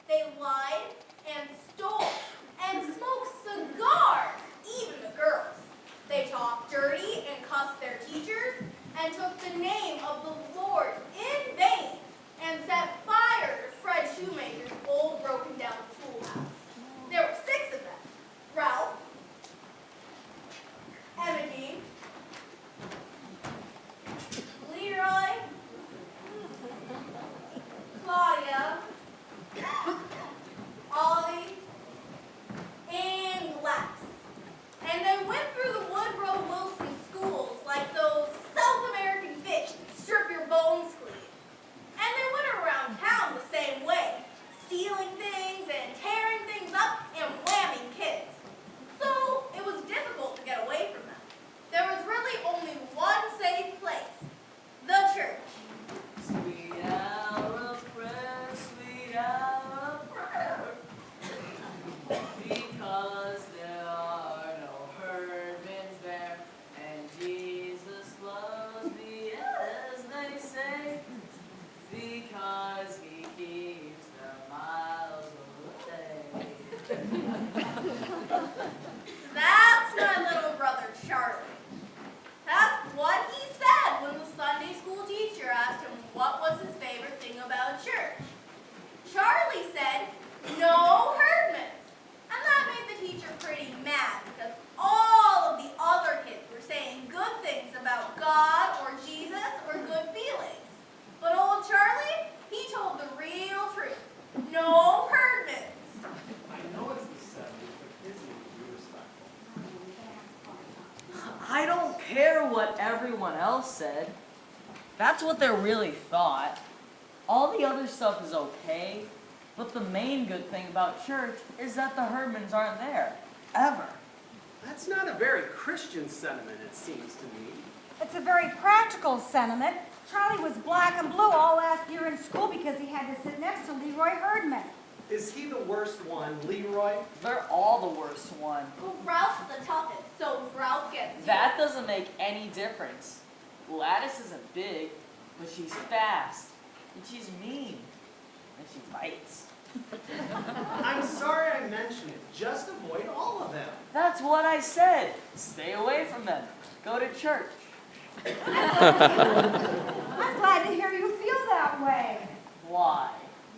They lied and stole and smoked cigars, even the girls. They talked dirty and cussed their teachers and took the name of the Lord in vain and set fire to Fred Shoemaker's old broken-down schoolhouse. There were 6 of them: Ralph, Imogen, Leroy, Claudia, Ollie, and Lex. And they went through the Woodrow Wilson schools like those South American fish that strip your bones clean. And they went around town the same way, stealing things and tearing things up and whamming kids. So it was difficult to get away from them. There was really only one safe place: the church. Sweet hour of prayer, sweet hour of prayer. Because there are no herdmans there, and Jesus loves me as they say, because he keeps the miles away. That's my little brother Charlie. That's what he said when the Sunday school teacher asked him what was his favorite thing about church. Charlie said, "No herdmans." And that made the teacher pretty mad because all of the other kids were saying good things about God or Jesus or good feelings. But old Charlie, he told the real truth. No herdmans. I know it's the 70s, but kids need to be respectful. I don't care what everyone else said. That's what they really thought. All the other stuff is okay, but the main good thing about church is that the herdmans aren't there, ever. That's not a very Christian sentiment, it seems to me. It's a very practical sentiment. Charlie was black and blue all last year in school because he had to sit next to Leroy Herdman. Is he the worst one, Leroy? They're all the worst one. Well, Ralph's the toughest, so Ralph gets That doesn't make any difference. Gladys isn't big, but she's fast, and she's mean, and she bites. I'm sorry I mentioned it. Just avoid all of them. That's what I said. Stay away from them. Go to church. I'm glad to hear you feel that way. Why?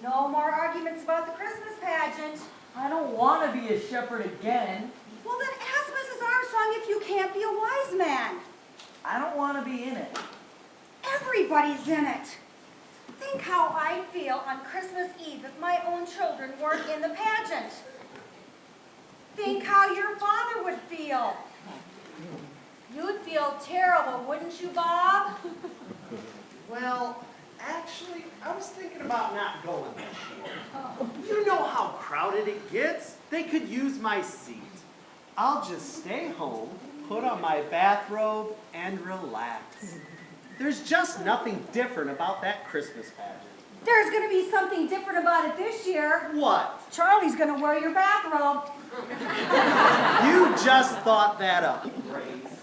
No more arguments about the Christmas pageant. I don't want to be a shepherd again. Well, then ask Mrs. Armstrong if you can't be a wise man. I don't want to be in it. Everybody's in it. Think how I'd feel on Christmas Eve if my own children weren't in the pageant. Think how your father would feel. You'd feel terrible, wouldn't you, Bob? Well, actually, I was thinking about not going this year. You know how crowded it gets. They could use my seat. I'll just stay home, put on my bathrobe, and relax. There's just nothing different about that Christmas pageant. There's going to be something different about it this year. What? Charlie's going to wear your bathrobe. You just thought that up, Grace.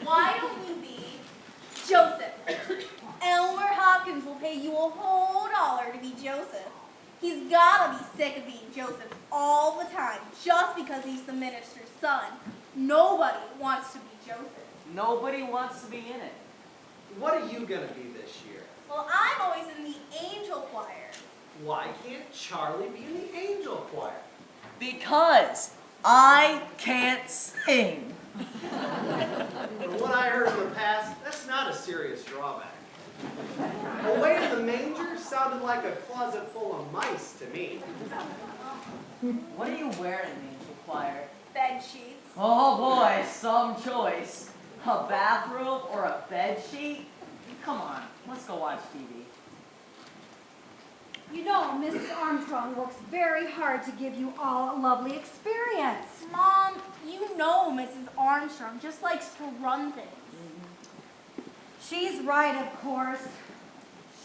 Why don't you be Joseph? Elmer Hopkins will pay you a whole $1 to be Joseph. He's gotta be sick of being Joseph all the time, just because he's the minister's son. Nobody wants to be Joseph. Nobody wants to be in it. What are you going to be this year? Well, I'm always in the angel choir. Why can't Charlie be in the angel choir? Because I can't sing. From what I heard in the past, that's not a serious drawback. Away in the manger sounded like a closet full of mice to me. What are you wearing, Angel Choir? Bed sheets. Oh boy, some choice. A bathrobe or a bed sheet? Come on, let's go watch TV. You know, Mrs. Armstrong works very hard to give you all a lovely experience. Mom, you know Mrs. Armstrong just likes to run things. She's right, of course.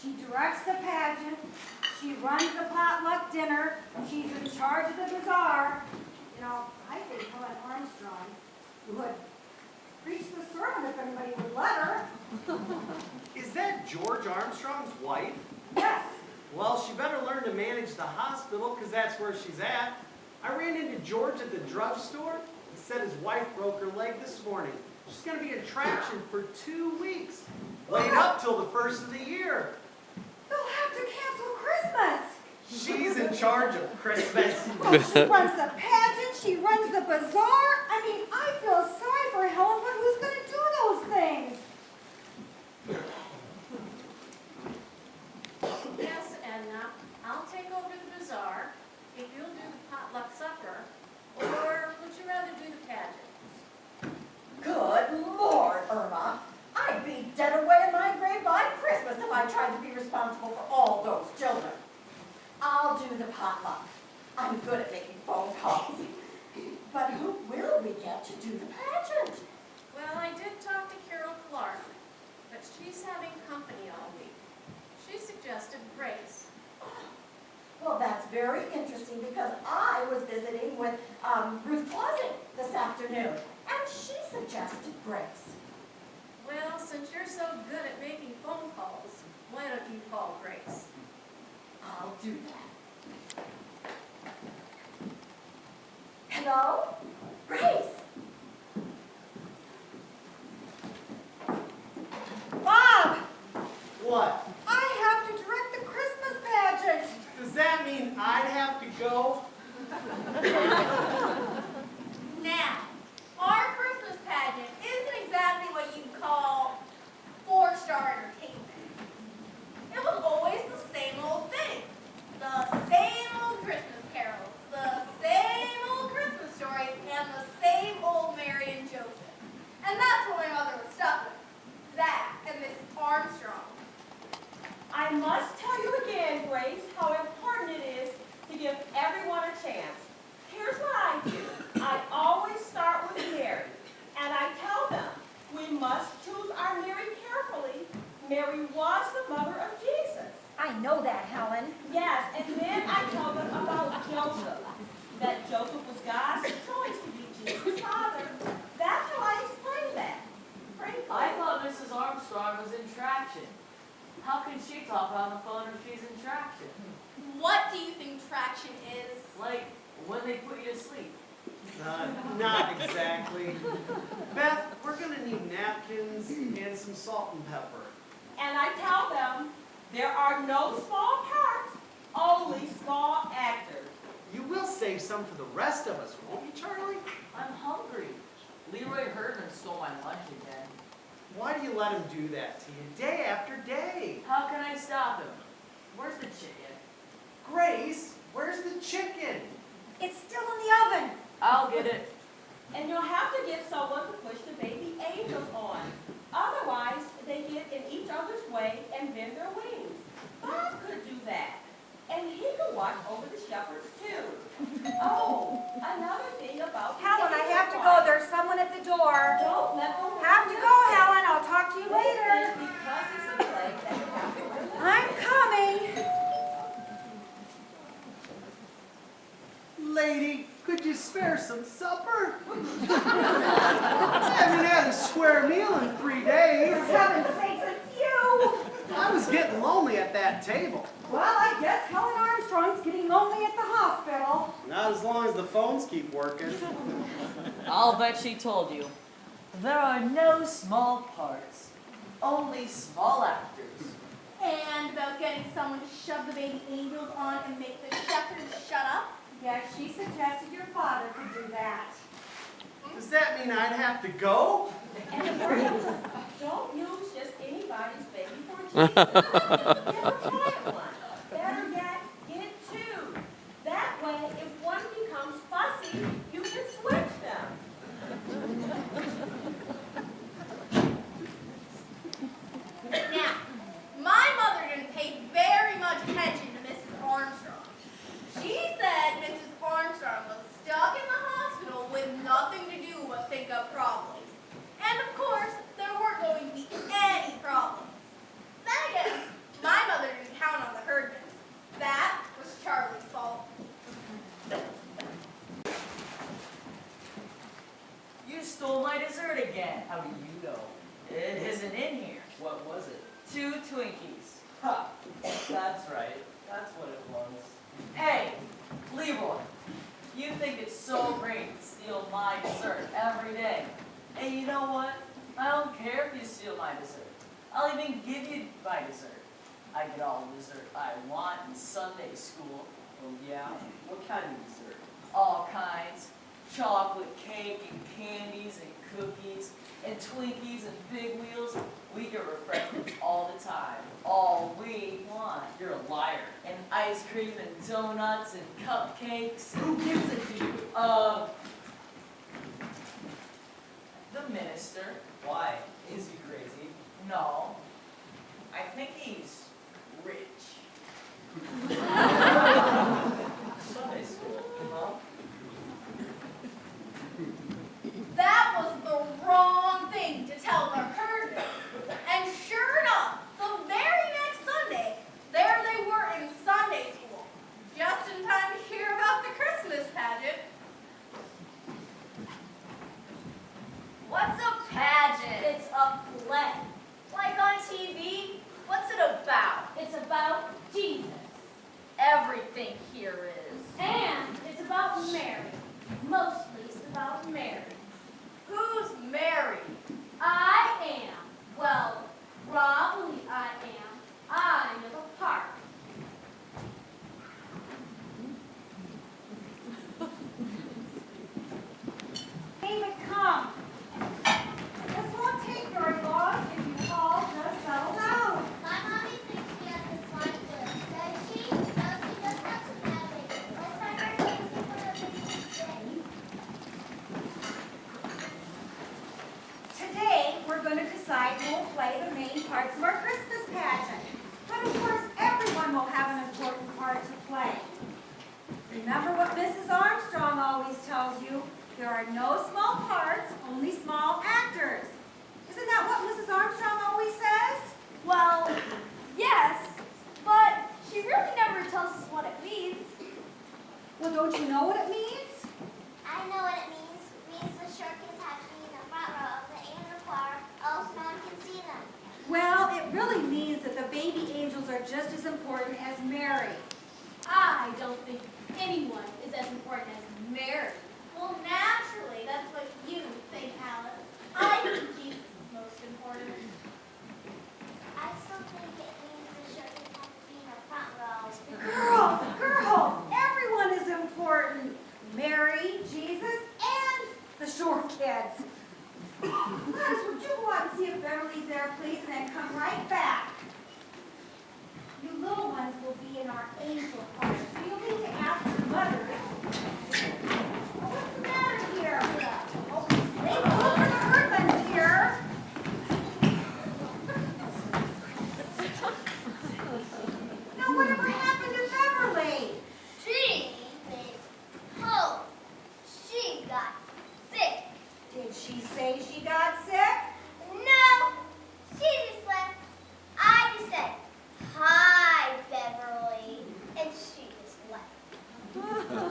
She directs the pageant. She runs the potluck dinner. She's in charge of the bazaar. You know, I think Helen Armstrong would preach the sermon if anybody would let her. Is that George Armstrong's wife? Yes, Well, she better learn to manage the hospital, because that's where she's at. I ran into George at the drugstore. He said his wife broke her leg this morning. She's going to be in traction for 2 weeks. Laid up till the first of the year. They'll have to cancel Christmas. She's in charge of Christmas. Oh, she runs the pageant, she runs the bazaar. I mean, I feel sorry for Helen, but who's going to do those things? Yes, Edna, I'll take over the bazaar if you'll do the potluck supper, or would you rather do the pageant? Good Lord, Irma. I'd be dead away in my grave by Christmas if I tried to be responsible for all those children. I'll do the potluck. I'm good at making phone calls. But who will we get to do the pageant? Well, I did talk to Carol Clark, but she's having company all week. She suggested Grace. Well, that's very interesting because I was visiting with Ruth Clausing this afternoon, and she suggested Grace. Well, since you're so good at making phone calls, why don't you call Grace? I'll do that. Hello? Grace? Bob, What? I have to direct the Christmas pageant. Does that mean I'd have to go? Now, our Christmas pageant isn't exactly what you'd call 4-star entertainment. It was always the same old thing. The same old Christmas carols, the same old Christmas story, and the same old Mary and Joseph. And that's what my mother was stuck with. That and Mrs. Armstrong. I must tell you again, Grace, how important it is to give everyone a chance. Here's what I do. I always start with Mary, and I tell them we must choose our Mary carefully. Mary was the mother of Jesus. I know that, Helen. Yes, and then I tell them about Joseph, that Joseph was God's choice to be Jesus' father. That's how I explain that. Frankly, I thought Mrs. Armstrong was in traction. How can she talk on the phone if she's in traction? What do you think traction is? Like when they put you to sleep. Not exactly. Beth, we're going to need napkins and some salt and pepper. and I tell them there are no small parts, only small actors. You will save some for the rest of us, won't you, Charlie? I'm hungry. Leroy Herdman stole my lunch again. Why do you let him do that to you day after day? How can I stop him? Where's the chicken? Grace, where's the chicken? It's still in the oven. I'll get it. And you'll have to get someone to push the baby angels on. Otherwise, they get in each other's way and bend their wings. Bob could do that. And he could watch over the shepherds too. Oh, another thing about the Helen, I angel have to go. watch. There's someone at the door. Don't let them Have to go, Helen. I'll talk to you later. Because it's a plague that you have to learn. I'm coming. Lady, could you spare some supper? I haven't had a square meal in 3 days. For heaven's sakes, it's you. I was getting lonely at that table. Well, I guess Helen Armstrong's getting lonely at the hospital. Not as long as the phones keep working. I'll bet she told you. There are no small parts, only small actors. And about getting someone to shove the baby angels on and make the shepherds shut up? Yes, she suggested your father could do that. Does that mean I'd have to go? And Grace, don't use just anybody's baby for Jesus. Get a quiet one. Better yet, get two. That way, if one becomes fussy, you can switch them. Now, my mother didn't pay very much attention to Mrs. Armstrong. She said Mrs. Armstrong was stuck in the hospital with nothing to do but think up problems. And of course, there weren't going to be any problems. Then again, my mother didn't count on the Herdmans. That was Charlie's fault. You stole my dessert again. How do you know? It isn't in here. What was it? 2 Twinkies. Ha, that's right. That's what it was. Hey, Leroy, you think it's so great to steal my dessert every day. And you know what? I don't care if you steal my dessert. I'll even give you my dessert. I get all the dessert I want in Sunday school. Oh yeah? What kind of dessert? All kinds. Chocolate cake and candies and cookies and Twinkies and Big Wheels. We get refreshments all the time. All we want. You're a liar. And ice cream and donuts and cupcakes. Who gives it to you? The minister. Why? Is he crazy? No. I think he's rich. Sunday school, huh? That was the wrong thing to tell the herders. And sure enough, the very next Sunday, there they were in Sunday school, just in time to hear about the Christmas pageant. What's a pageant? It's a play. Like on TV? What's it about? It's about Jesus. Everything here is. And it's about Mary. Mostly it's about Mary. Who's Mary? I am. Well, probably I am. I know the part. David, come. This won't take very long if you all just settle down. My mommy thinks we have this line good. Does she? No, she does not have it. Let's try our kids to put up a today. Today, we're going to decide who will play the main parts of our Christmas pageant. But of course, everyone will have an important part to play. Remember what Mrs. Armstrong always tells you, there are no small parts, only small actors. Isn't that what Mrs. Armstrong always says? Well, yes, but she really never tells us what it means. Well, don't you know what it means? I know what it means. It means the circus has to be in the front row of the angel choir, else no one can see them. Well, it really means that the baby angels are just as important as Mary. I don't think anyone is as important as Mary. Well, naturally, that's what you think, Alice. I think Jesus is most important. I still think it means the circus has to be in the front row. Girls, everyone is important. Mary, Jesus, and the short kids. Gladys, would you go out and see if Beverly's there, please, and then come right back? You little ones will be in our angel choir, so you'll need to ask your mothers. What's the matter here? Oh, they look for the Herdmans here. Now, whatever happened to Beverly? She oh, she got sick. Did she say she got sick? No, she just left. I just said, hi, Beverly, and she just left.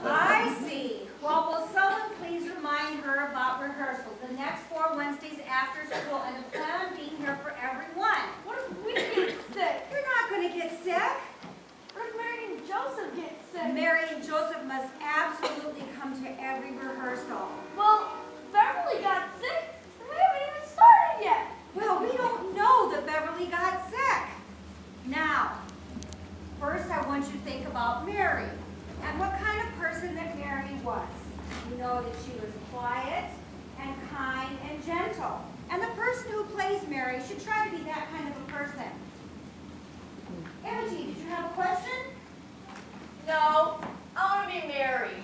I see. Well, will someone please remind her about rehearsals the next 4 Wednesdays after school and to plan on being here for everyone? What if we get sick? You're not going to get sick. What if Mary and Joseph get sick? Mary and Joseph must absolutely come to every rehearsal. Well, Beverly got sick, and we haven't even started yet. Well, we don't know that Beverly got sick. Now, first I want you to think about Mary and what kind of person that Mary was. You know that she was quiet and kind and gentle. And the person who plays Mary should try to be that kind of a person. Emily, did you have a question? No, I want to be Mary.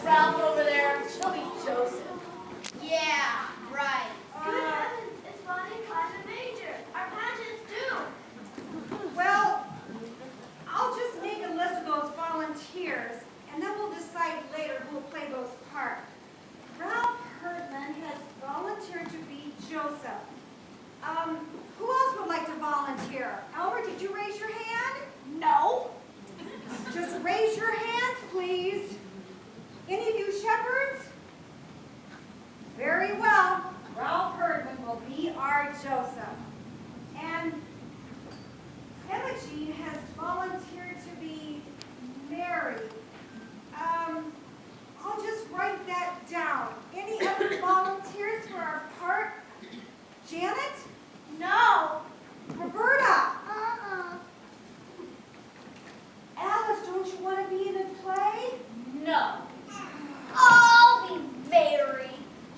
Ralph over there, she'll be Joseph. Yeah, right. Good heavens, it's Bonnie Clyde Major. Our pageant's due. Well, I'll just make a list of those volunteers, and then we'll decide later who will play those parts. Ralph Herdman has volunteered to be Joseph. Who else would like to volunteer? Albert, did you raise your hand? No. Just raise your hands, please. Any of you shepherds? Very well. Ralph Herdman will be our Joseph. And Imogene has volunteered to be Mary. I'll just write that down. Any other volunteers for our part? Janet? No. Roberta? Uh-uh. Alice, don't you want to be in a play? No. I'll be Mary.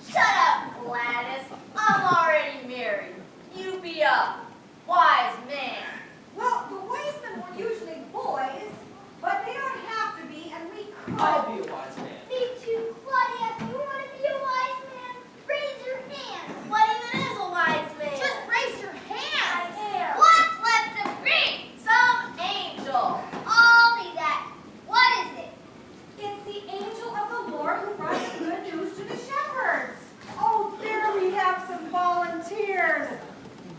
Shut up, Gladys. I'm already married. You be a wise man. Well, the wise men were usually boys, but they don't have to be, and we could. I'll be a wise man. Me too. Claudia, if you want to be a wise man, raise your hand. What even is a wise man? Just raise your hand. I am. What's left to be? Some angel. I'll be that. What is it? It's the angel of the Lord who brought the good news to the shepherds. Oh, there we have some volunteers.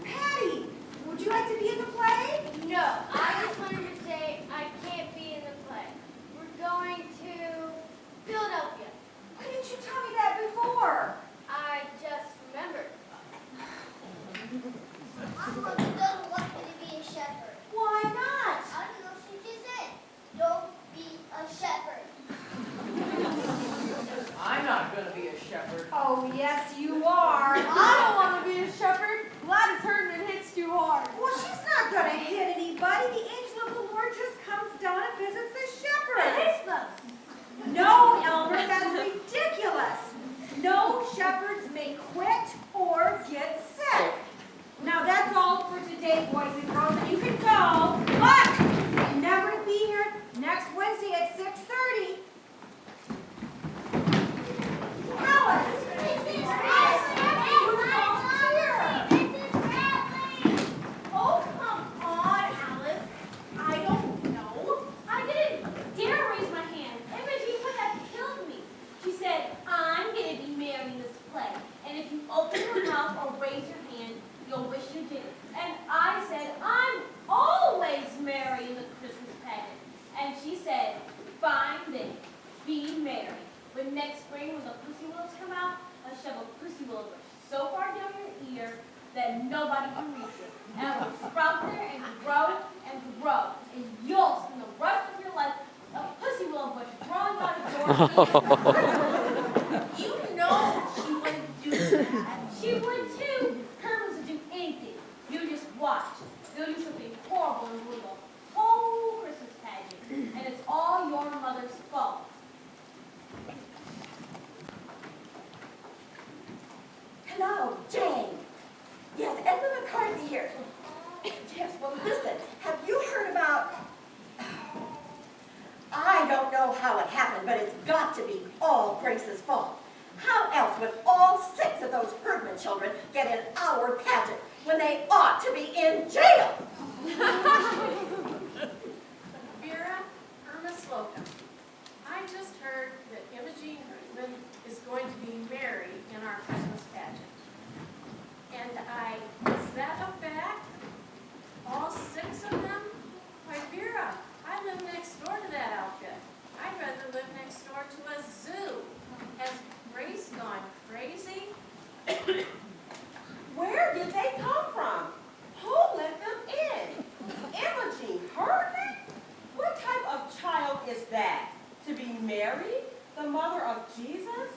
Patty, would you like to be in the play? No, I just wanted to say I can't be in the play. We're going to Philadelphia. Why didn't you tell me that before? I just remembered. My mother doesn't want me to be a shepherd. Why not? I don't know, she just said, don't be a shepherd. I'm not going to be a shepherd. Oh, yes, you are. I don't want to be a shepherd. Gladys Herdman hits too hard. Well, she's not going to hit anybody. The angel of the Lord just comes down and visits the shepherds. Hits them. No, Elmer, that's ridiculous. No shepherds may quit or get sick. Now, that's all for today, boys and girls, and you can go. But remember to be here next Wednesday at 6:30. Alice! Mrs. Bradley! Oh, come on, Alice. I don't know. I didn't dare raise my hand. Imogene would have killed me. She said, I'm going to be Mary in this play. And if you open your mouth or raise your hand, you'll wish you did. And I said, I'm always Mary in the Christmas pageant. And she said, fine then, be Mary. But next spring, when the pussy willows come out, I'll shove a pussy willow bush so far down your ear that nobody can reach it. And it will sprout there and grow and grow. And you'll spend the rest of your life a pussy willow bush growing out of your ear. You know she wouldn't do that. She would too. Hermans would do anything. You just watch. They'll do something horrible and ruin the whole Christmas pageant. And it's all your mother's fault. Hello, Jane. Yes, Edmund McCarthy here. Yes, well, listen, have you heard about... I don't know how it happened, but it's got to be all Grace's fault. How else would all 6 of those Herdman children get in our pageant when they ought to be in jail? Vera, Irma Slocum. I just heard that Imogene Herdman is going to be Mary in our Christmas pageant. And is that a fact? All 6 of them? Why, Vera, I live next door to that outfit. I'd rather live next door to a zoo. Has Grace gone crazy? Where did they come from? Who let them in? Imogene Herdman? What type of child is that? To be Mary, the mother of Jesus?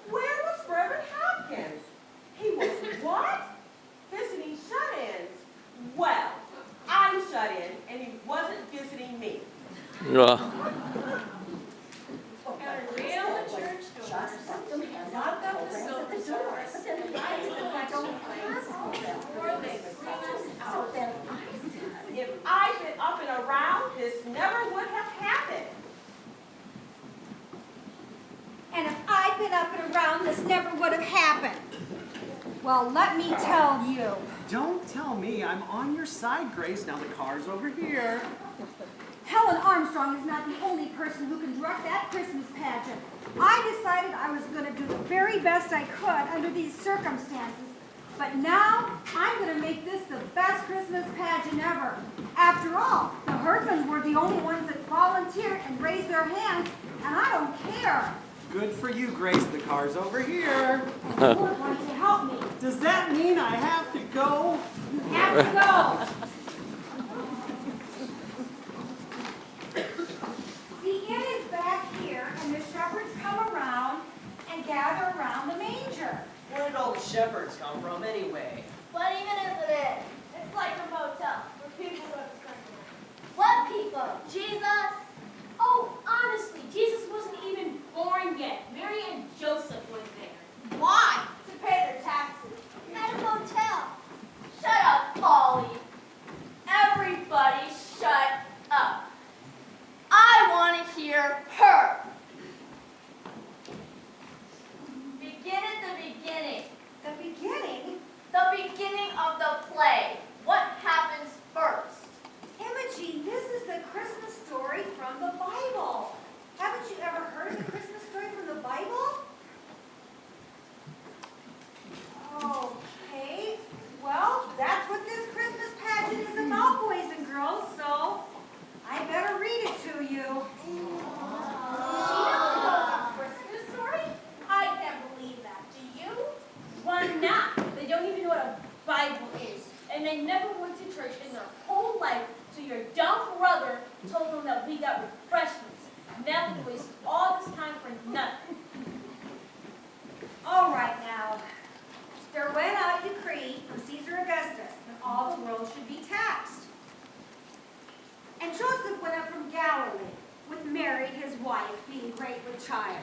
Where was Reverend Hopkins? He was what? Visiting shut-ins. Well, I'm shut in, and he wasn't visiting me. And rail the church doors. Just let them hand Lock out up the programs silver at the door. doors. But then Light the electric lights. Before they bring us So out. then I said, If I'd been up and around, this never would have happened. And if I'd been up and around, this never would have happened. Well, let me tell you. Don't tell me. I'm on your side, Grace. Now the car's over here. Helen Armstrong is not the only person who can direct that Christmas pageant. I decided I was going to do the very best I could under these circumstances. But now, I'm going to make this the best Christmas pageant ever. After all, the Herdmans were the only ones that volunteered and raised their hands, and I don't care. Good for you, Grace. The car's over here. And you're going to help me. Does that mean I have to go? You have to go. What even isn't it? It's like a motel where people go to spend the night. What people? Jesus? Oh, honestly, Jesus wasn't even born yet. Mary and Joseph was there. Why? To pay their taxes. At a motel. Shut up, Polly. Everybody shut up. I want to hear her. Begin at the beginning. The beginning? The beginning of the play. What happens first? Imogen, this is the Christmas story from the Bible. Haven't you ever heard of the Christmas story from the Bible? Okay, well, that's what this Christmas pageant is about, boys and girls, so I better read it to you. She doesn't know the Christmas story? I can't believe that. Do you? Why not? They don't even know what a Bible is. And they never went to church in their whole life till your dumb brother told them that we got refreshments. Now we waste all this time for nothing. All right now, there went out a decree from Caesar Augustus that all the world should be taxed. And Joseph went up from Galilee with Mary, his wife, being great with child.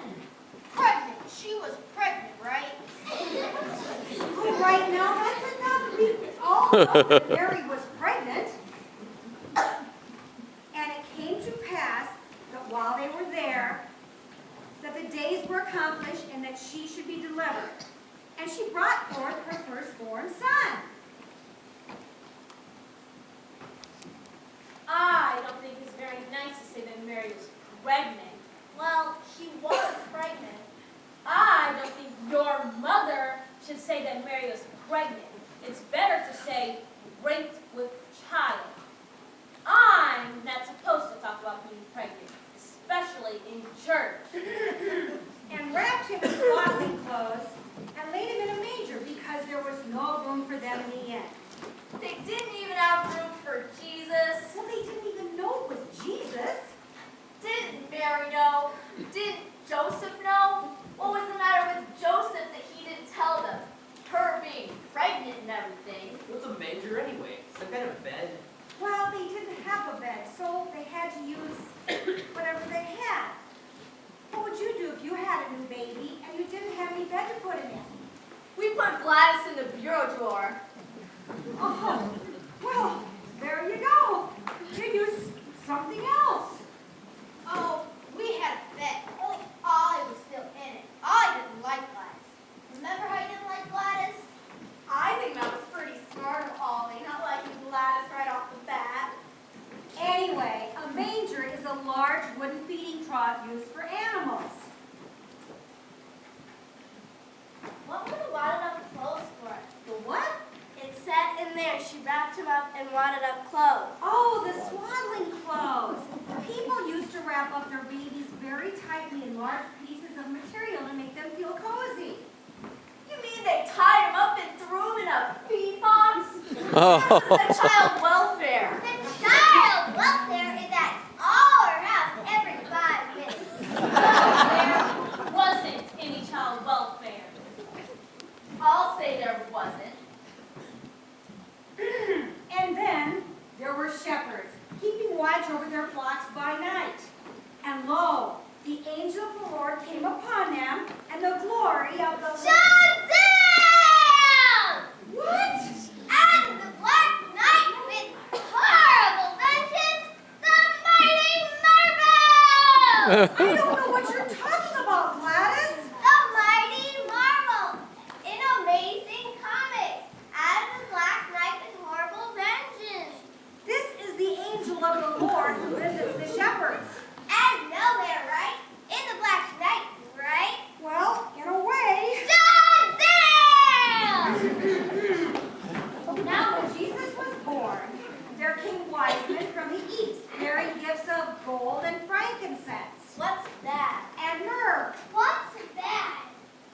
Pregnant. She was pregnant, right? Oh, right now, that's enough. We all know that Mary was pregnant. And it came to pass that while they were there, that the days were accomplished and that she should be delivered. And she brought forth her firstborn son. I don't think it's very nice to say that Mary was pregnant. Well, she was pregnant. I don't think your mother should say that Mary was pregnant. It's better to say raped with child. I'm not supposed to talk about being pregnant, especially in church. And wrapped him in swaddling clothes and laid him in a manger because there was no room for them in the inn. They didn't even have room for Jesus. Well, they didn't even know it was Jesus. Didn't Mary know? Didn't Joseph know? What was the matter with Joseph that he didn't tell them? Her being pregnant and everything. What's a manger anyway? Some kind of bed? Well, they didn't have a bed, so they had to use whatever they had. What would you do if you had a new baby and you didn't have any bed to put him in? We put Gladys in the bureau drawer. Oh, well, there you go. You use something else. Oh, we had a bed. Only Ollie was still in it. Ollie didn't like Gladys. Remember how you didn't like Gladys? I think that was pretty smart of Ollie, not liking Gladys right off the bat. Anyway, a manger is a large wooden feeding trough used for animals. What were the wadded up clothes for? The what? It said in there she wrapped him up in wadded up clothes. Oh, the swaddling clothes. People used to wrap up their babies very tightly in large pieces of material to make them feel cozy. You mean they tied him up and threw him in a feed box? That was the child welfare. The child welfare is at all or half every 5 minutes. There wasn't any child welfare. I'll say there wasn't. And then there were shepherds, keeping watch over their flocks by night. And lo, the angel of the Lord came upon them, and the glory of the Lord... Shut down! What? And the black knight with horrible vengeance, the mighty Marvel! I don't know what you're talking about, Gladys. The mighty Marvel! In Amazing Comics, as the black knight with horrible vengeance. This is the angel of the Lord who visits the shepherds. And nowhere, right? In the black knight, right? Well, in a way. Shazam! Now when Jesus was born, there came wise men from the east, bearing gifts of gold and frankincense, What's that? and myrrh. What's that?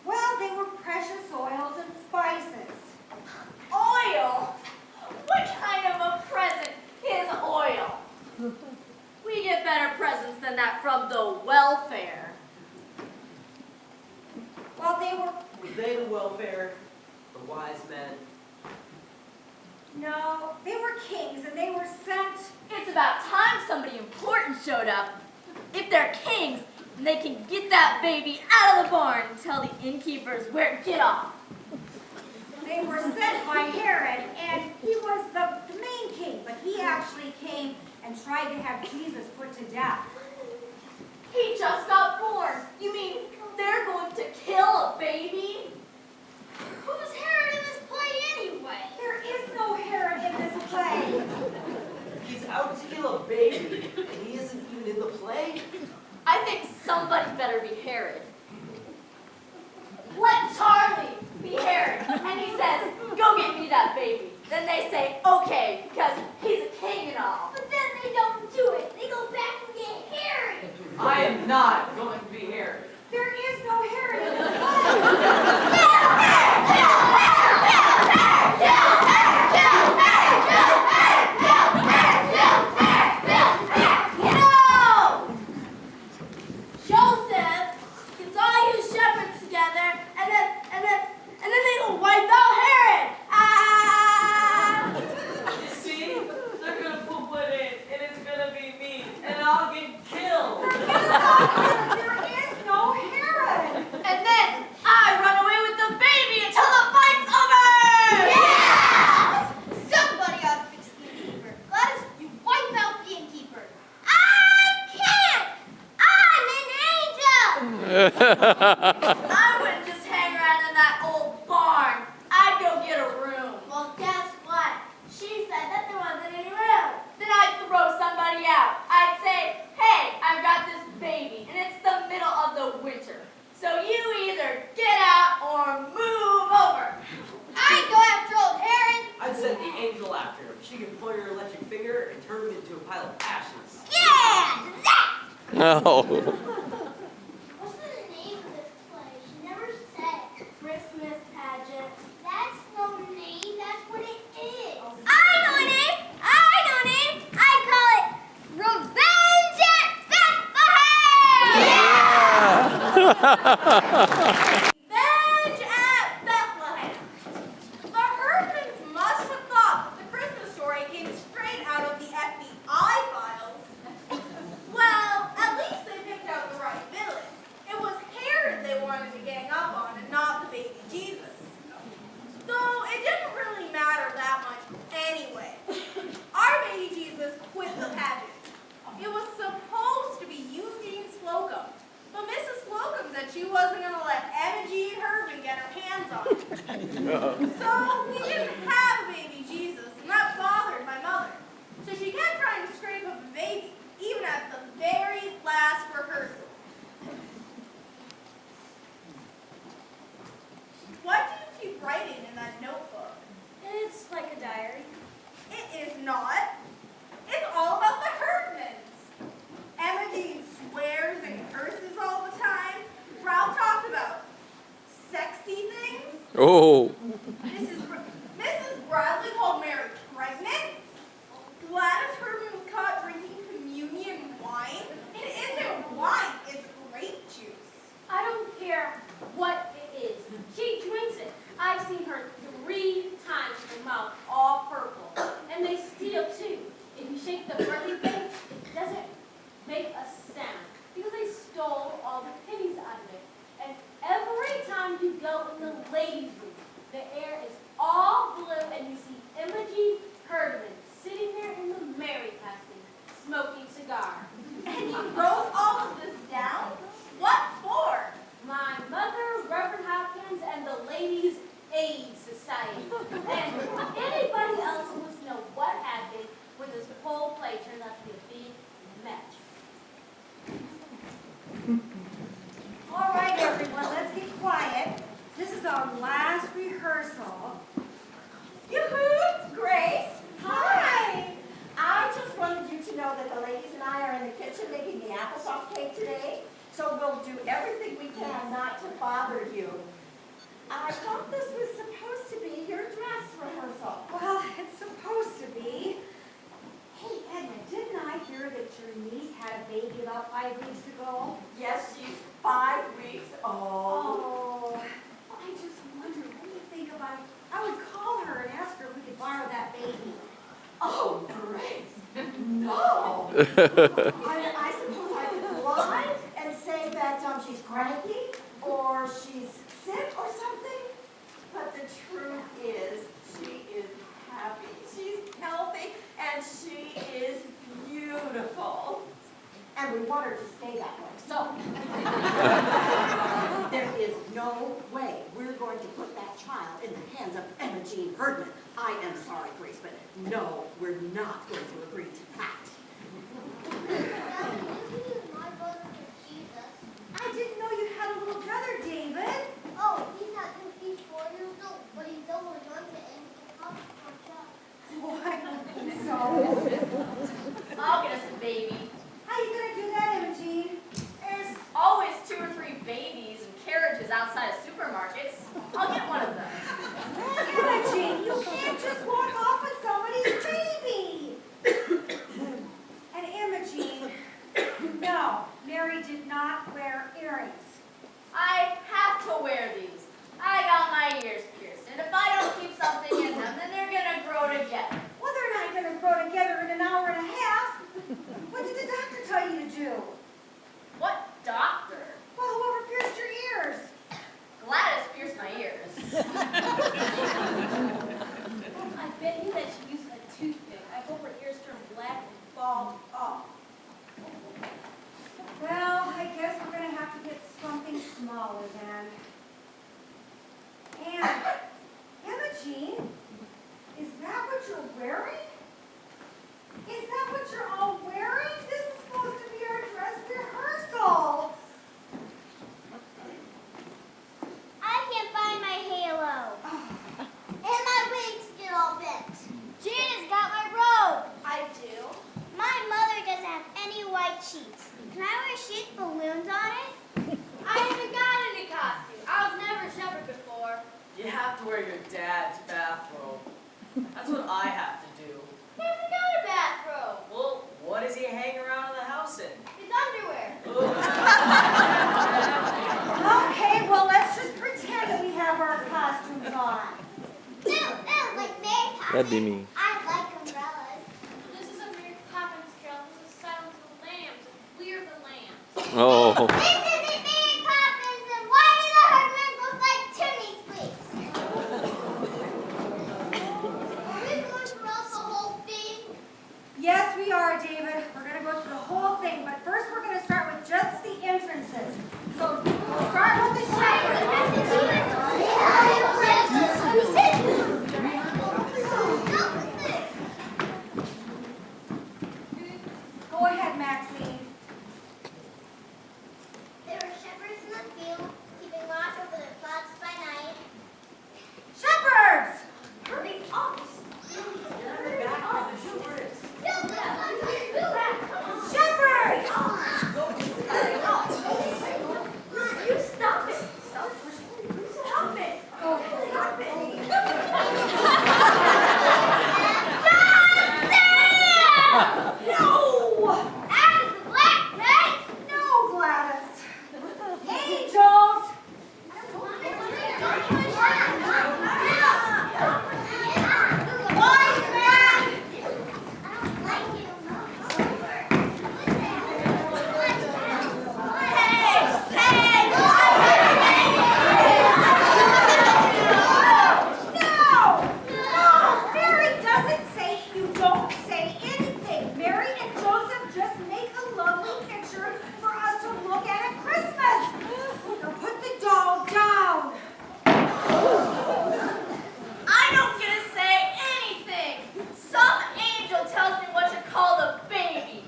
Well, they were precious oils and spices. Oil? What kind of a present is oil? We get better presents than that from the welfare. Well, they were... Were they the welfare? The wise men? No, they were kings and they were sent. It's about time somebody important showed up. If they're kings, then they can get that baby out of the barn and tell the innkeepers where to get off. They were sent by Herod, and he was the main king, but he actually came and tried to have Jesus put to death. He just got born. You mean they're going to kill a baby? Who's Herod in this play anyway? There is no Herod in this play. He's out to kill a baby, and he isn't even in the play. I think somebody better be Herod. Let Charlie be Herod, and he says, go get me that baby. Then they say, okay, because he's a king and all. But then they don't do it. They go back and get Herod. I am not going to be Herod. There is no Herod in this play. No! Joseph gets all you shepherds together, and then they go wipe out Herod. Ah! You see? They're gonna put one in, and it's gonna be me, and I'll get killed. There is no Herod. And then I run away with the baby until the fight's over! Yeah! Somebody ought to fix the innkeeper. Gladys, you wipe out the innkeeper. I can't! I'm an angel! I wouldn't just hang around in that old barn. I'd go get a room. Well, guess what? She said that there wasn't any room. Then I'd throw somebody out. I'd say, hey, I've got this baby, and it's the middle of the winter. So you either get out or move over. I'd go after old Herod. I'd send the angel after him. She can point her electric finger and turn him into a pile of ashes. Yeah! That! No. What's the name of this play? She never said. Christmas pageant. That's no name. That's what it is. I know a name. I know a name. I call it Revenge at Bethlehem. Revenge at Bethlehem. The Herdmans must have thought that the Christmas story came straight out of the FBI files. Well, at least they picked out the right villain. It was Herod they wanted to gang up on and not the baby Jesus. Though it didn't really matter that much anyway. Our baby Jesus quit the pageant. It was supposed to be Eugene Slocum. But Mrs. Slocum said she wasn't going to let Emma Jean Herman get her hands on it. So we didn't have a baby Jesus, and that bothered my mother. So she kept trying to scrape up a baby, even at the very last rehearsal. What do you keep writing in that notebook? It's like a diary. It is not. It's all about the Herdmans. Emma Jean swears and curses all the time. Ralph talks about sexy things. Oh. Mrs. Bradley called Mary pregnant. Gladys Herdman was caught drinking communion wine. It isn't wine, it's grape juice. I don't care what it is. She drinks it. I've seen her 3 times with her mouth all purple. And they steal too. If you shake the birthday cake, it doesn't make a sound because they stole all the pennies out of it. And every time you go in the ladies' room, the air is all blue and you see Imogen Herdman sitting there in the Mary costume, smoking cigar. And you wrote all of this down? What for? My mother, Reverend Hopkins, and the Ladies' Aid Society. And anybody else who wants to know what happened when this whole play turned out to be a big mess. I suppose I could lie and say that she's cranky or she's sick or something. But the truth is, she is happy, she's healthy, and she is beautiful. And we want her to stay that way. So, there is no way we're going to put that child in the hands of Emma Jean Herdman. I am sorry, Grace, but no, we're not going to agree to that. My brother for Jesus. I didn't know you had a little brother, David. Oh, he's 4 years old, but he's over anointed and he can come from God. Oh, I don't think so. I'll get us a baby. How you gonna do that, Imogene? There's always 2 or 3 babies and carriages outside of supermarkets. I'll get one of them. Imogene, you can't just walk off with somebody's baby. And Imogene, no, Mary did not wear earrings. I have to wear these. I got my ears pierced, and if I don't keep something in them, then they're gonna grow together. Well, they're not gonna grow together in an hour and a half. What did the doctor tell you to do? What doctor? Well, whoever pierced your ears. Gladys pierced my ears. I bet you that she used a toothpick. I hope her ears turn black and fall off. Well, I guess we're gonna have to get something smaller then. And, Imogene, is that what you're wearing? Is that what you're all wearing? This is supposed to be our dress rehearsal. I can't find my halo. And my wings get all bent. Janice got my robe. I do. My mother doesn't have any white sheets. Can I wear sheets with balloons on it? I haven't got any costume. I was never a shepherd before. You have to wear your dad's bathrobe. That's what I have to do. He hasn't got a bathrobe. Well, what does he hang around in the house in? His underwear. Okay, well, let's just pretend that we have our costumes on. Ew, like Mary Poppins. That'd be me. I like umbrellas. This is a Mary Poppins carol. This is Silence of the Lambs. We are the lambs. Oh. This isn't Mary Poppins, and why do the Herdmans look like chimney sweeps? Are we going to roast the whole thing? Yes, we are, David. We're going to go through the whole thing, but first we're going to start with just the entrances. So we'll start with the shepherd. Go ahead, Maxine. There were shepherds in the field, keeping watch over their flocks by night. Shepherds! Hurry up! Shepherds! You stop it! Stop it! Stop it! No! Out of the black night! No, Gladys. Angels! Wise man! No! No! Mary doesn't say you don't say anything. Mary and Joseph just make a lovely picture for us to look at Christmas. Now put the doll down. I don't get to say anything. Some angel tells me what to call the baby.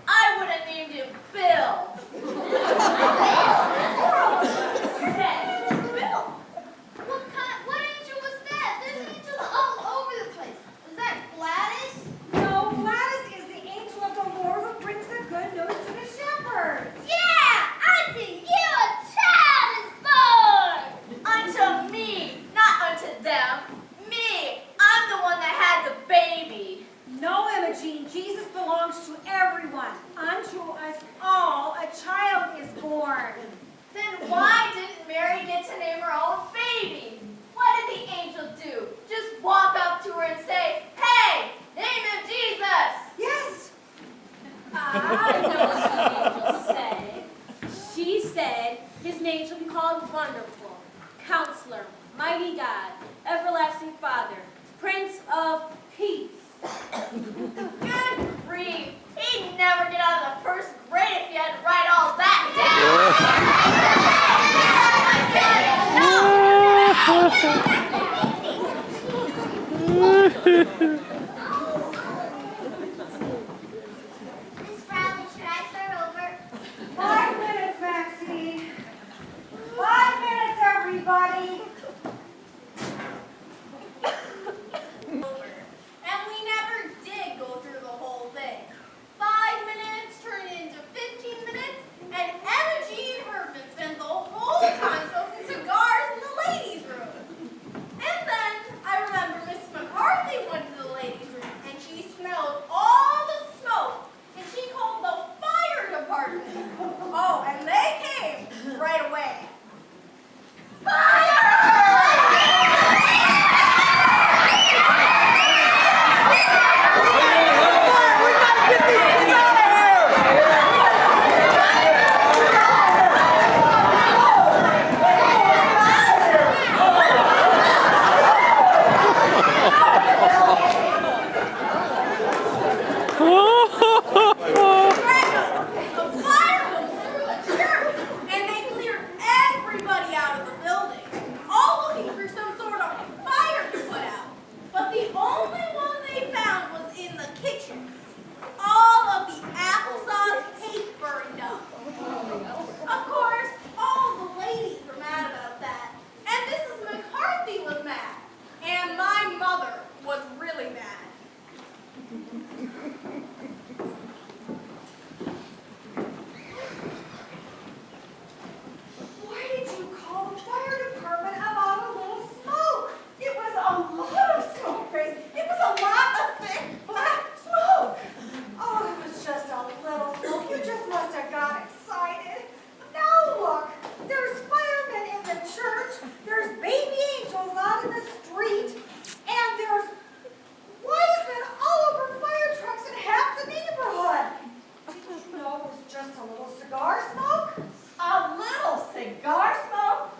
I would have named him Bill. Bill! What angel was that? There's angels all over the place. Was that Gladys? No, Gladys is the angel of the Lord who brings the good news to the shepherds. Yeah! Unto you a child is born! Unto me, not unto them. Me, I'm the one that had the baby. No, Imogene, Jesus belongs to everyone. Unto us all a child is born. Then why didn't Mary get to name her own baby? What did the angel do? Just walk up to her and say, hey, name him Jesus. Yes. Miss Bradley, should I start over? 5 minutes, Maxie. 5 minutes, everybody. And we never did go through the whole thing. 5 minutes turned into 15 minutes, and Emma Jean Herman spent the whole time smoking cigars in the ladies' room. And then I remember Mrs. McCarthy went to the ladies' room, and she smelled all the smoke, and she called the fire department. Oh, and they came right away. The fire was through the church, and they cleared everybody out of the building, all looking for some sort of fire to put out. But the only one they found was in the kitchen. All of the applesauce cake burned up. Of course, all the ladies were mad about that, and Mrs. McCarthy was mad, and my mother was really mad. Why did you call the fire department about a little smoke? It was a lot of smoke, Grace. It was a lot of thick black smoke. Oh, it was just a little smoke. You just must have got excited. Now look, there's firemen in the church, there's baby angels out in the street, and there's wise men all over fire trucks in half the neighborhood. Did you know it was just a little cigar smoke? A little cigar smoke?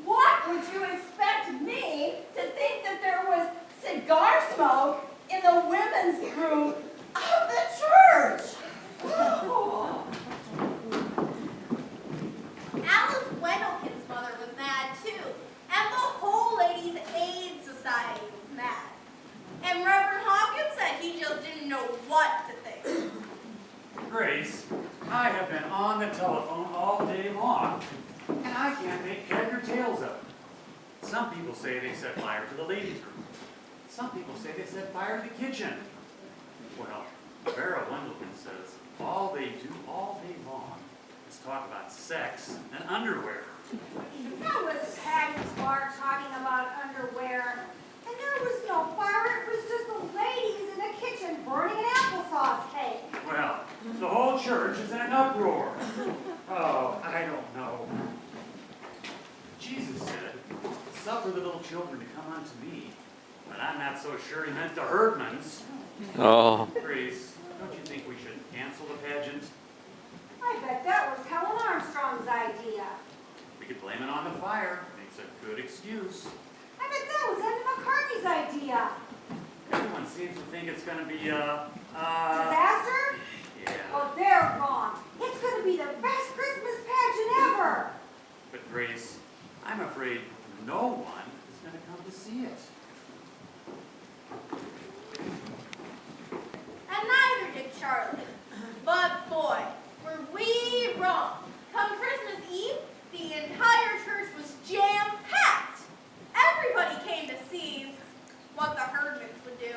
What would you expect me to think that there was cigar smoke in the women's room of the church? Oh. Alice Wendelkin's mother was mad too, and the whole Ladies' Aid Society was mad. And Reverend Hawkins said he just didn't know what to think. Grace, I have been on the telephone all day long, and I can't make head or tails of it. Some people say they set fire to the ladies' room. Some people say they set fire to the kitchen. Well, Vera Wendelkin says all they do all day long is talk about sex and underwear. That was Patty's bar talking about underwear. And there was no fire, it was just the ladies in the kitchen burning an applesauce cake. Well, the whole church is in an uproar. Oh, I don't know. Jesus said, suffer the little children to come unto me, but I'm not so sure he meant the Herdmans. Oh. Grace, don't you think we should cancel the pageant? I bet that was Helen Armstrong's idea. We could blame it on the fire. Makes a good excuse. I bet that was Emma McCarthy's idea. Everyone seems to think it's going to be Disaster? Yeah. Oh, they're wrong. It's going to be the best Christmas pageant ever. But Grace, I'm afraid no one is going to come to see it. And neither did Charlie. But boy, were we wrong. Come Christmas Eve, the entire church was jam-packed. Everybody came to see what the Herdmans would do.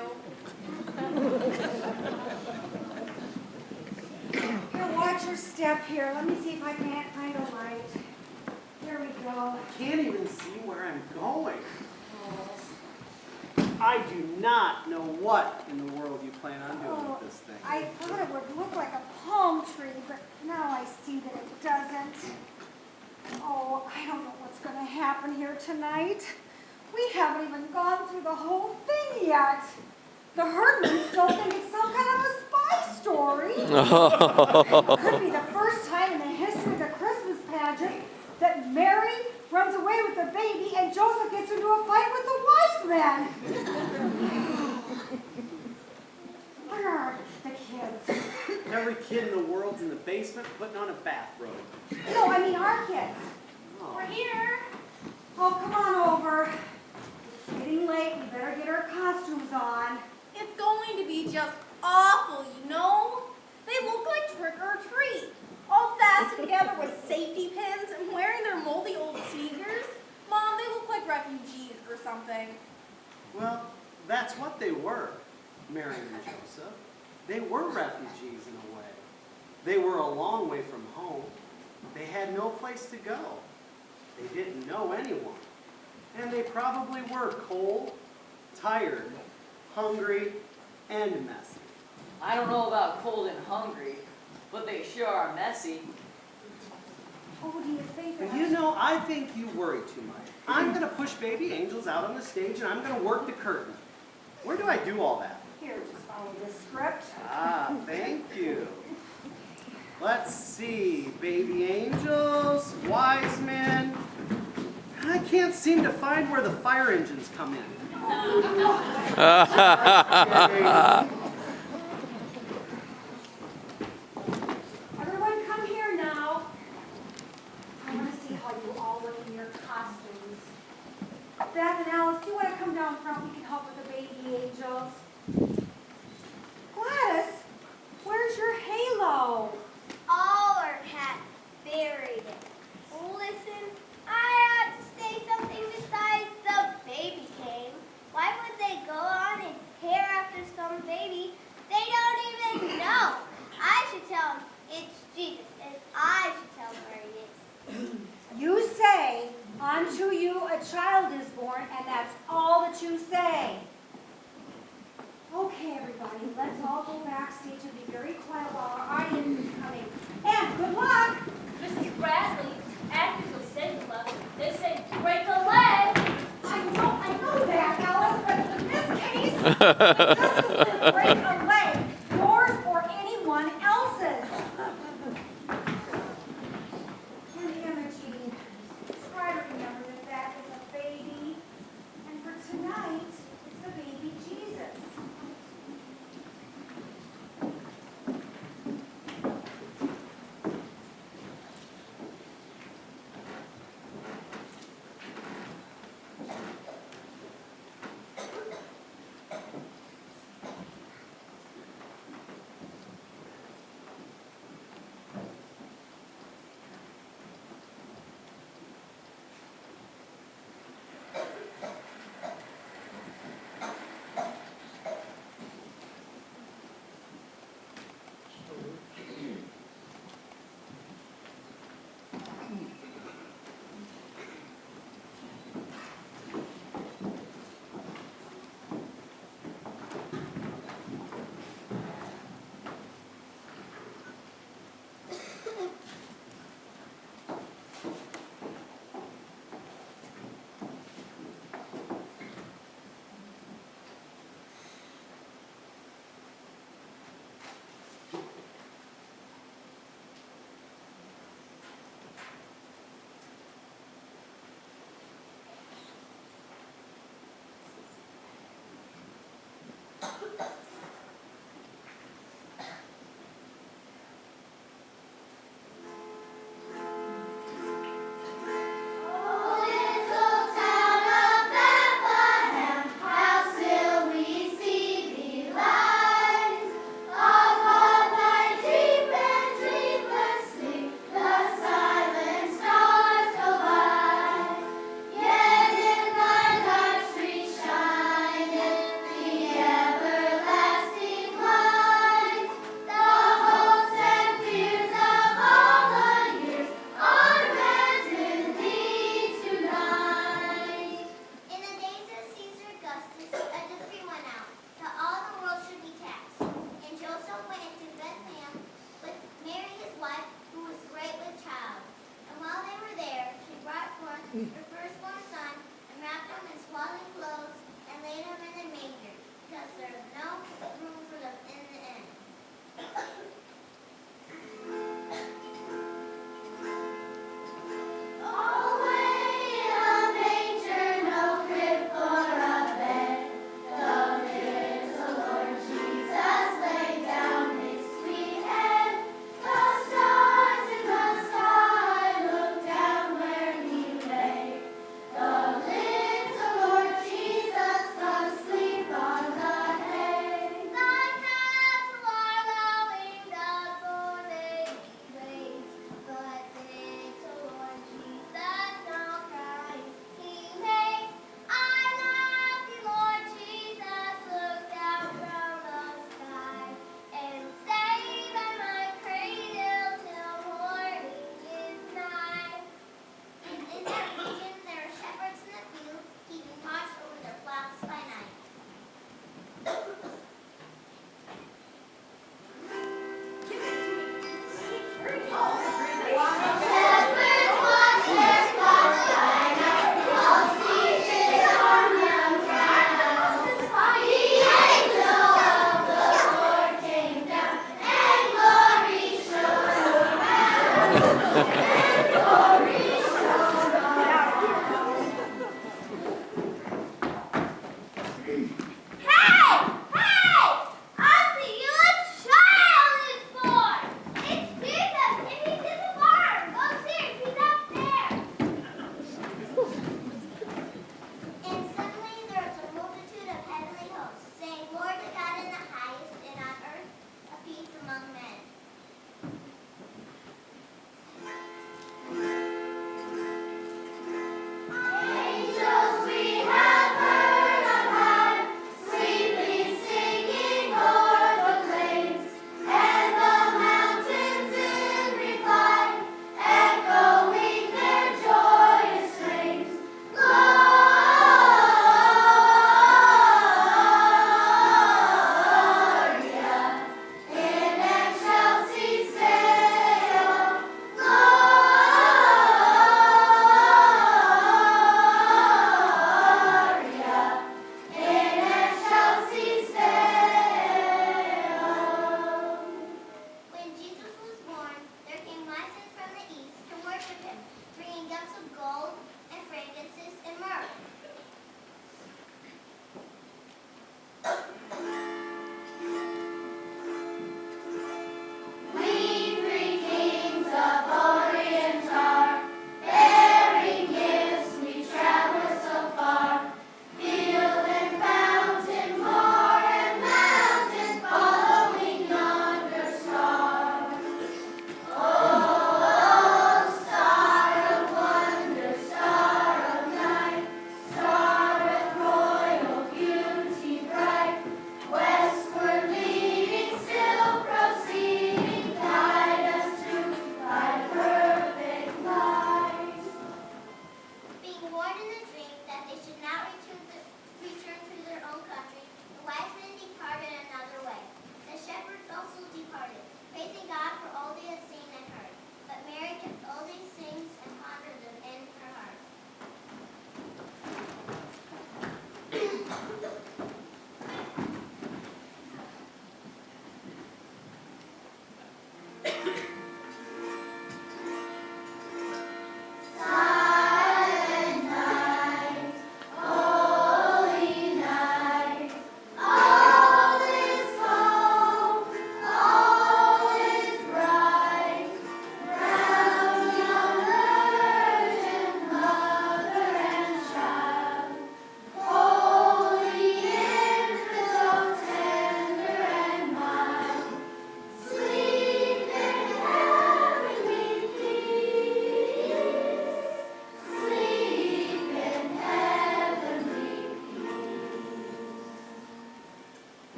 Here, watch your step here. Let me see if I can't find a light. There we go. I can't even see where I'm going. I do not know what in the world you plan on doing with this thing. I thought it would look like a palm tree, but now I see that it doesn't. Oh, I don't know what's going to happen here tonight. We haven't even gone through the whole thing yet. The Herdmans don't think it's some kind of a spy story. It could be the first time in the history of the Christmas pageant that Mary runs away with the baby and Joseph gets into a fight with the wise men. Where are the kids? Every kid in the world's in the basement putting on a bathrobe. No, I mean our kids. Oh. We're here. Oh, come on over. It's getting late. We better get our costumes on. It's just awful, you know? They look like trick or treat, all fastened together with safety pins and wearing their moldy old sneakers. Mom, they look like refugees or something. Well, that's what they were, Mary and Joseph. They were refugees in a way. They were a long way from home. They had no place to go. They didn't know anyone. And they probably were cold, tired, hungry, and messy. I don't know about cold and hungry, but they sure are messy. Oh, do you think that? You know, I think you worry too much. I'm going to push baby angels out on the stage and I'm going to work the curtain. Where do I do all that? Here, just follow this script. Ah, thank you. Let's see. Baby angels, wise men. I can't seem to find where the fire engines come in. Everyone come here now. I want to see how you all look in your costumes. Beth and Alice, do you want to come down front? We can help with the baby angels. Gladys, where's your halo? All our cat buried it. Listen, I had to say something besides the baby came. Why would they go on and tear after some baby they don't even know? I should tell them it's Jesus, and I should tell them where he is. You say, unto you a child is born, and that's all that you say. Okay, everybody, let's all go backstage and be very quiet while our audience is coming. And good luck! Mrs. Bradley, actors of Cinderella, they say break a leg. I know that, Alice, but in this case, it doesn't break a leg, yours or anyone else's. And Imogene, try to remember that that is a baby. And for tonight, it's the baby Jesus.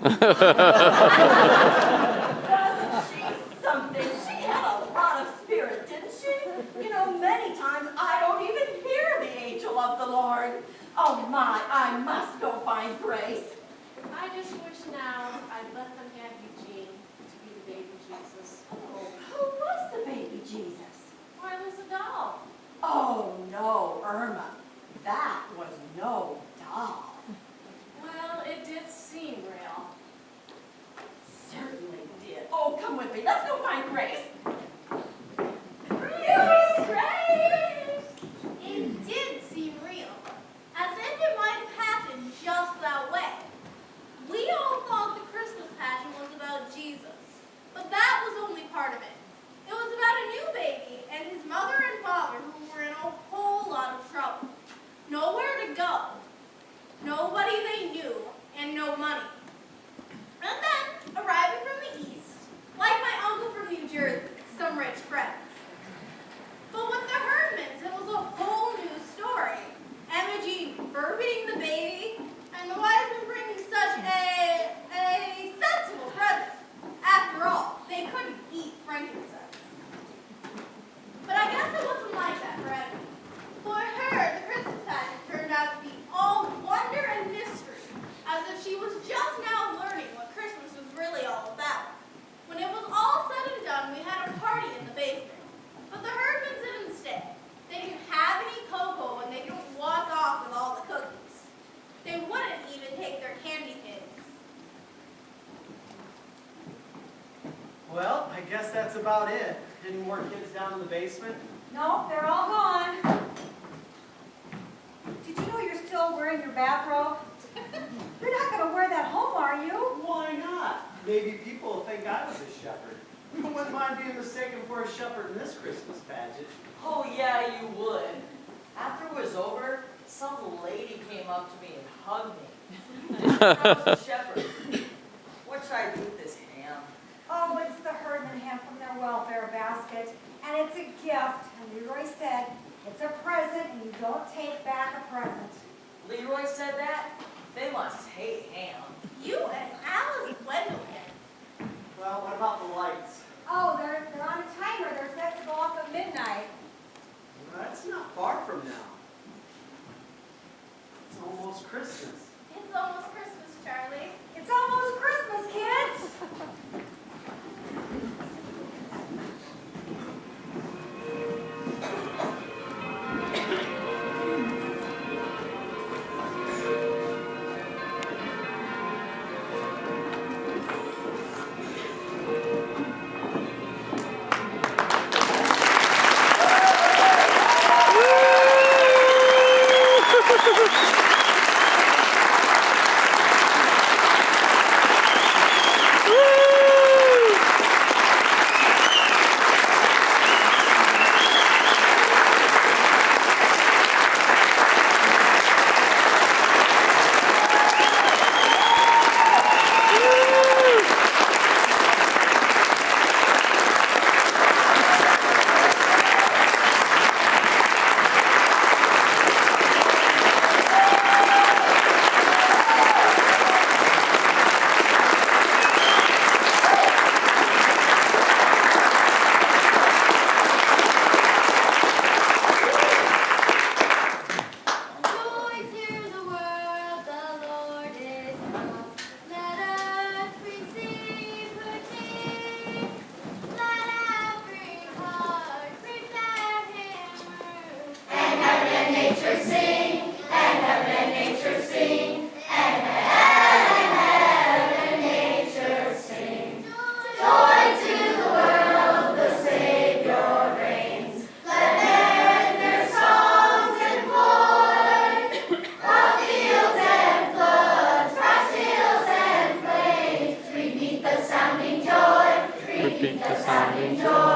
Wasn't she something? She had a lot of spirit, didn't she? You know, many times I don't even hear the angel of the Lord. Oh my, I must go find Grace. I just wish now I'd let them have Eugene to be the baby Jesus. Oh, who was the baby Jesus? Why, it was a doll. Oh no, Irma. That was no doll. Well, it did seem real. Certainly did. Oh, come with me. Let's go find Grace. Grace! It did seem real, as if it might have happened just that way. We all thought the Christmas pageant was about Jesus, but that was only part of it. It was about a new baby and his mother and father who were in a whole lot of trouble. Nowhere to go, nobody they knew, and no money. And then, arriving from the east, like my uncle from New Jersey, some rich friends. But with the Herdmans, it was a whole new story. Emma Jean birthing the baby, and the wise men bringing such a sensible present. After all, they couldn't eat frankincense. But I guess it wasn't like that for Emma. For her, the Christmas pageant turned out to be all wonder and mystery, as if she was just now learning what Christmas was really all about. When it was all said and done, we had a party in the basement. But the Herdmans didn't stay. They didn't have any cocoa and they didn't walk off with all the cookies. They wouldn't even take their candy canes. Well, I guess that's about it. Any more kids down in the basement? No, they're all gone. Did you know you're still wearing your bathrobe? You're not going to wear that home, are you? Why not? Maybe people will think I was a shepherd. Who wouldn't mind being mistaken for a shepherd in this Christmas pageant? Oh yeah, you would. After it was over, some lady came up to me and hugged me. I was a shepherd. What should I do with this ham? Oh, it's the Herdman ham from their welfare basket, and it's a gift. And Leroy said, it's a present, and you don't take back a present. Leroy said that? They must hate ham. You and Alice Gwendolyn. Well, what about the lights? Oh, they're on a timer. They're set to go off at midnight. Well, that's not far from now. It's almost Christmas. It's almost Christmas, Charlie. It's almost Christmas, kids. Repeat the sounding joy.